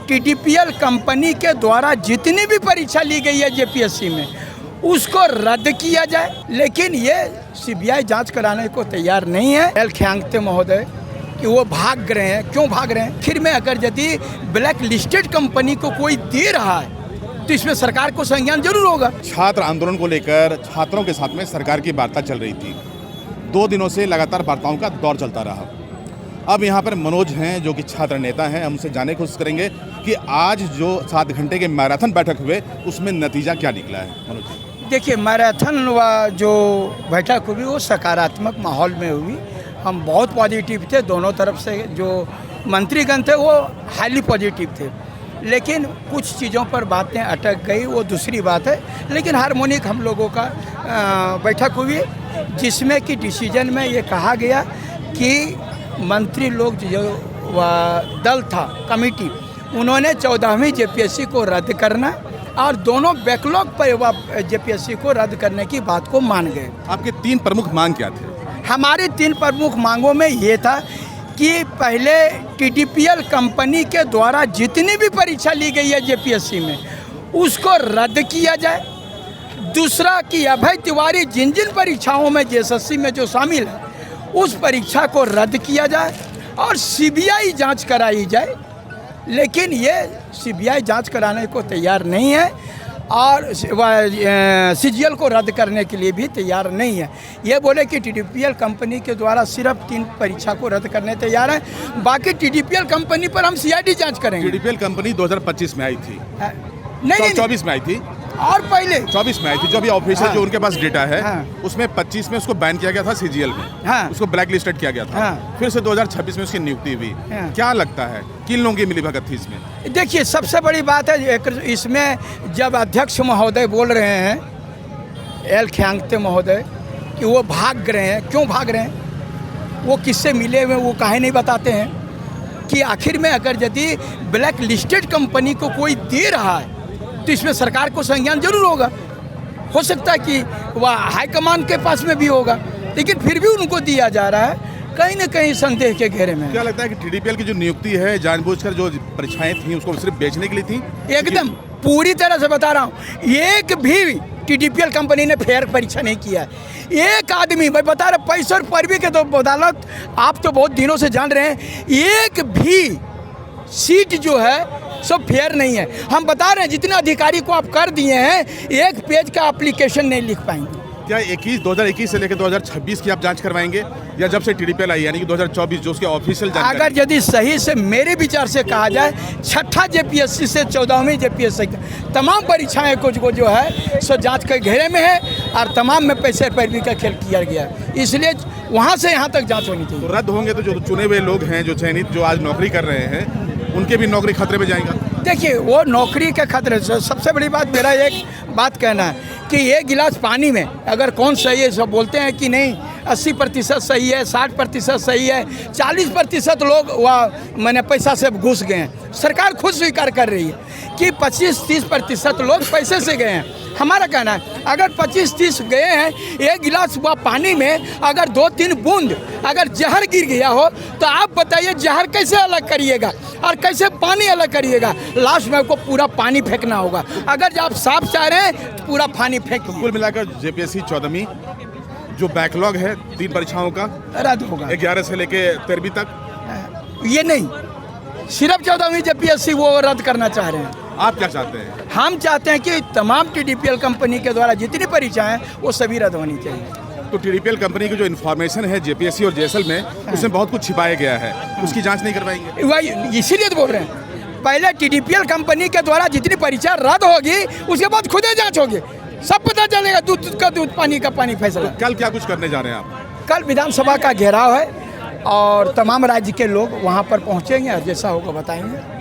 TDPL company के द्वारा जितनी भी परीक्षा ली गई है जेपीएससी में उसको रद्द किया जाए, लेकिन ये सीबीआई जांच कराने को तैयार नहीं है। एल ख्यांगते महोदय कि वो भाग रहे हैं, क्यों भाग रहे हैं? आखिर में अगर यदि ब्लैक लिस्टेड कंपनी को कोई दे रहा है तो इसमें सरकार को संज्ञान जरूर होगा। छात्र आंदोलन को लेकर छात्रों के साथ में सरकार की वार्ता चल रही थी। 2 दिनों से लगातार वार्ताओं का दौर चलता रहा। अब यहाँ पर मनोज हैं जो कि छात्र नेता हैं, हम उनसे जानने की कोशिश करेंगे कि आज जो 7 घंटे के मैराथन बैठक हुए उसमें नतीजा क्या निकला है। मनोज जी, देखिए, मैराथन व जो बैठक हुई वो सकारात्मक माहौल में हुई। हम बहुत पॉजिटिव थे, दोनों तरफ से जो मंत्रीगण थे वो हाईली पॉजिटिव थे, लेकिन कुछ चीज़ों पर बातें अटक गई, वो दूसरी बात है। लेकिन हार्मोनिक हम लोगों का बैठक हुई जिसमें कि डिसीजन में ये कहा गया कि मंत्री लोग जो दल था कमेटी, उन्होंने 14वीं जेपीएससी को रद्द करना और दोनों बैकलॉग पर जेपीएससी को रद्द करने की बात को मान गए। आपके 3 प्रमुख मांग क्या थे? हमारी 3 प्रमुख मांगों में ये था कि पहले टीडीपीएल कंपनी के द्वारा जितनी भी परीक्षा ली गई है जेपीएससी में उसको रद्द किया जाए। दूसरा कि अभय तिवारी जिन जिन परीक्षाओं में जेएसएससी में जो शामिल है उस परीक्षा को रद्द किया जाए और सीबीआई जांच कराई जाए, लेकिन ये सीबीआई जांच कराने को तैयार नहीं है और सीजीएल को रद्द करने के लिए भी तैयार नहीं है। ये बोले कि टीडीपीएल कंपनी के द्वारा सिर्फ 3 परीक्षा को रद्द करने तैयार है, बाकी टीडीपीएल कंपनी पर हम सीआईडी जांच करेंगे। टीडीपीएल कंपनी 2025 में आई थी, नहीं 24 में आई थी और पहले 24 में आई थी। जो अभी ऑफिशियल जो उनके पास डेटा है उसमें 25 में उसको बैन किया गया था सीजीएल में, उसको ब्लैक लिस्टेड किया गया था। फिर से 2026 में उसकी नियुक्ति हुई। क्या लगता है किन लोगों की मिलीभगत थी इसमें? देखिए, सबसे बड़ी बात है इसमें जब अध्यक्ष महोदय बोल रहे हैं एल ख्यांगते महोदय कि वो भाग रहे हैं, क्यों भाग रहे हैं? वो किससे मिले हुए वो काहे नहीं बताते हैं कि आखिर में अगर यदि ब्लैक लिस्टेड कंपनी को कोई दे रहा है तो इसमें सरकार को संज्ञान जरूर होगा। हो सकता है कि वह हाईकमान के पास में भी होगा, लेकिन फिर भी उनको दिया जा रहा है, कहीं ना कहीं संदेह के घेरे में। क्या लगता है कि टीडीपीएल की जो नियुक्ति है जानबूझकर जो परीक्षाएं थी उसको सिर्फ बेचने के लिए थी? एकदम पूरी तरह से बता रहा हूँ, एक भी टीडीपीएल कंपनी ने फेयर परीक्षा नहीं किया है। एक आदमी, मैं बता रहा, पैसा और पैरवी के तो बदौलत आप तो बहुत दिनों से जान रहे हैं, एक भी सीट जो है सब फेयर नहीं है। हम बता रहे हैं जितने अधिकारी को आप कर दिए हैं, एक पेज का एप्लीकेशन नहीं लिख पाएंगे। क्या 2021 से लेकर 2026 की आप जांच करवाएंगे या जब से टीडीपीएल आई यानी कि 2024 जो उसके ऑफिशियल जानकारी? अगर यदि सही से मेरे विचार से कहा जाए, 6ठा जेपीएससी से 14वीं जेपीएससी तमाम परीक्षाएं को जो है सो जांच के घेरे में है और तमाम में पैसे पैरवी का खेल किया गया है, इसलिए वहाँ से यहाँ तक जाँच होनी चाहिए। तो रद्द होंगे तो जो चुने हुए लोग हैं, जो चयनित, जो आज नौकरी कर रहे हैं, उनके भी नौकरी खतरे में जाएगा। देखिए, वो नौकरी के खतरे से सबसे बड़ी बात मेरा एक बात कहना है कि ये गिलास पानी में अगर कौन सही है, सब बोलते हैं कि नहीं 80% सही है, 60% सही है, 40% लोग वह मैंने पैसा से घुस गए हैं। सरकार खुद स्वीकार कर रही है कि 25-30% लोग पैसे से गए हैं। हमारा कहना है अगर 25-30 गए हैं, एक गिलास वह पानी में अगर 2-3 बूंद अगर जहर गिर गया हो तो आप बताइए जहर कैसे अलग करिएगा और कैसे पानी अलग करिएगा? लास्ट में आपको पूरा पानी फेंकना होगा। अगर आप साफ चाह रहे हैं तो पूरा पानी फेंकिए। कुल मिलाकर जेपीएससी 14वीं जो बैकलॉग है 3 परीक्षाओं का रद्द होगा, 11 से लेके 13वीं तक। ये नहीं, सिर्फ 14वीं जेपीएससी वो रद्द करना चाह रहे हैं। आप क्या चाहते हैं? हम चाहते हैं कि तमाम टीडीपीएल कंपनी के द्वारा जितनी परीक्षाएं वो सभी रद्द होनी चाहिए। तो टीडीपीएल कंपनी की जो इन्फॉर्मेशन है जेपीएससी और जेएसएल में, उसमें बहुत कुछ छिपाया गया है, उसकी जांच नहीं करवाएंगे? वही इसीलिए तो बोल रहे हैं, पहले टीडीपीएल कंपनी के द्वारा जितनी परीक्षा रद्द होगी उसके बाद खुद ही जाँच होगी, सब पता चलेगा। दूध का दूध, पानी का पानी फैसला। तो कल क्या कुछ करने जा रहे हैं आप? कल विधानसभा का घेराव है और तमाम राज्य के लोग वहाँ पर पहुँचेंगे और जैसा होगा बताएंगे।